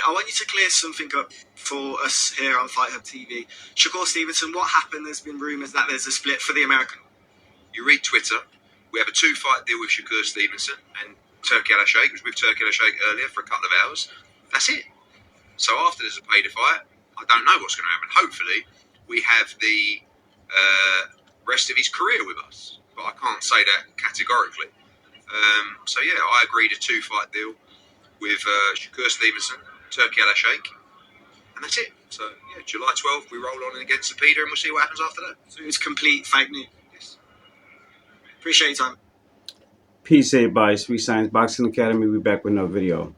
I want you to clear something up for us here on Fight Hub TV. Shakur Stevenson, what happened? There's been rumours that there's a split for the American. You read Twitter. We have a 2-fight deal with Shakur Stevenson and Turki Al-Sheikh. Was with Turki Al-Sheikh earlier for a couple of hours. That's it. So after there's a pay to fight, I don't know what's going to happen. Hopefully, we have the rest of his career with us, but I can't say that categorically. So yeah, I agreed a 2-fight deal with Shakur Stevenson, Turki Al-Sheikh, and that's it. So yeah, July 12th we roll on against Peter, and we'll see what happens after that. So it's complete fake news. Yes. Appreciate your time. Peace, everybody. Sweet Science Boxing Academy. We back with another video.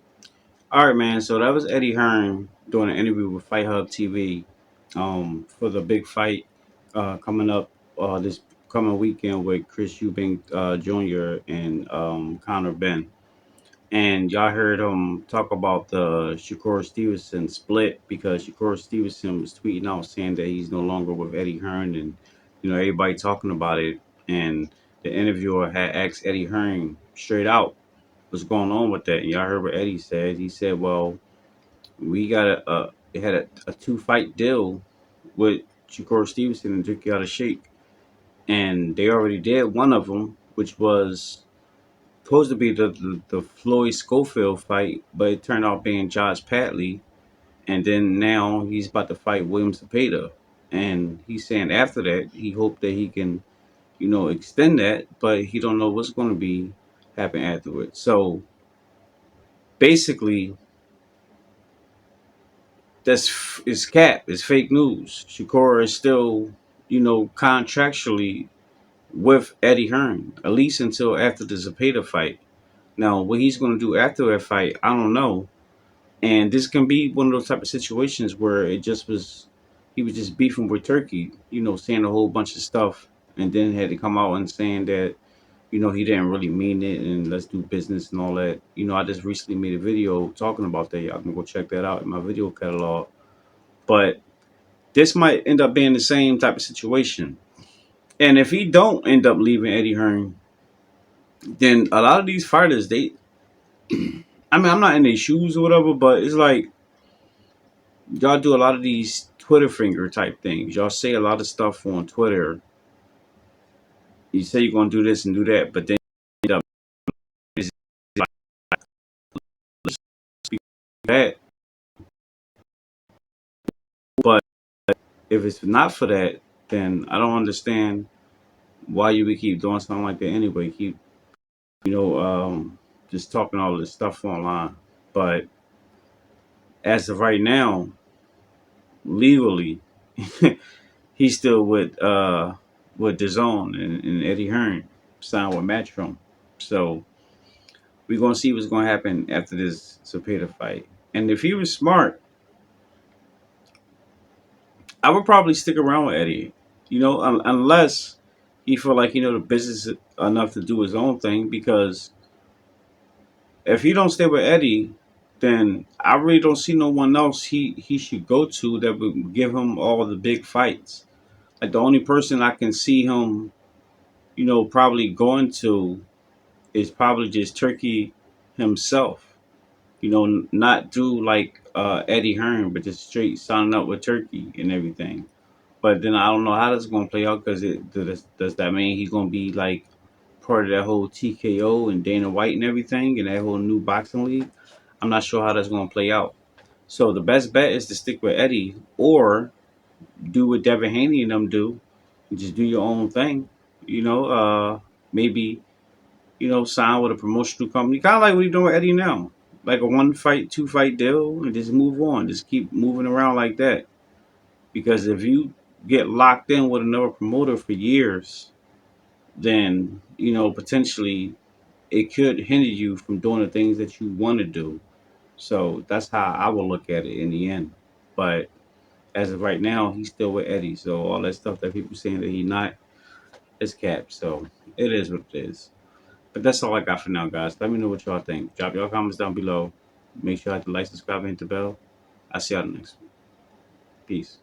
All right, man. So that was Eddie Hearn doing an interview with Fight Hub TV for the big fight coming up this coming weekend with Chris Eubank Jr. and Conor Benn. And y'all heard him talk about the Shakur Stevenson split, because Shakur Stevenson was tweeting out saying that he's no longer with Eddie Hearn, and everybody talking about it. And the interviewer had asked Eddie Hearn straight out what's going on with that. And y'all heard what Eddie said. He said, "Well, we got a 2-fight deal with Shakur Stevenson and Turki Al-Sheikh, and they already did one of them, which was supposed to be the Floyd Schofield fight, but it turned out being Josh Padley, and then now he's about to fight William Zepeda, and he's saying after that he hoped that he can, extend that, but he don't know what's going to be happen afterwards." So basically, it's cap, it's fake news. Shakur is still, contractually with Eddie Hearn, at least until after the Zepeda fight. Now, what he's going to do after that fight, I don't know. And this can be one of those type of situations where he was just beefing with Turki, saying a whole bunch of stuff, and then had to come out and saying that, he didn't really mean it, and let's do business and all that. I just recently made a video talking about that. Y'all can go check that out in my video catalog. But this might end up being the same type of situation. And if he don't end up leaving Eddie Hearn, then a lot of these fighters, I mean, I'm not in their shoes or whatever, but it's like y'all do a lot of these Twitter finger type things. Y'all say a lot of stuff on Twitter. You say you're going to do this and do that, but then you end up that. But if it's not for that, then I don't understand why you would keep doing something like that anyway. Keep, just talking all this stuff online. But as of right now, legally, he's still with Dazn and Eddie Hearn signed with Matchroom. So we're gonna see what's gonna happen after this Zepeda fight. And if he was smart, I would probably stick around with Eddie. Unless he feel like the business enough to do his own thing. Because if he don't stay with Eddie, then I really don't see no one else he should go to that would give him all the big fights. Like, the only person I can see him, probably going to is probably just Turki himself. Not do like Eddie Hearn, but just straight signing up with Turki and everything. But then I don't know how that's going to play out, because does that mean he's going to be like part of that whole TKO and Dana White and everything and that whole new boxing league? I'm not sure how that's going to play out. So the best bet is to stick with Eddie, or do what Devin Haney and them do, and just do your own thing. Maybe sign with a promotional company, kind of like what you're doing with Eddie now, like a 1-fight, 2-fight deal, and just move on. Just keep moving around like that. Because if you get locked in with another promoter for years, then potentially it could hinder you from doing the things that you want to do. So that's how I will look at it in the end. But as of right now, he's still with Eddie. So all that stuff that people saying that he not is capped. So it is what it is. But that's all I got for now, guys. Let me know what y'all think. Drop your comments down below. Make sure you hit the like, subscribe, and hit the bell. I'll see y'all next one. Peace.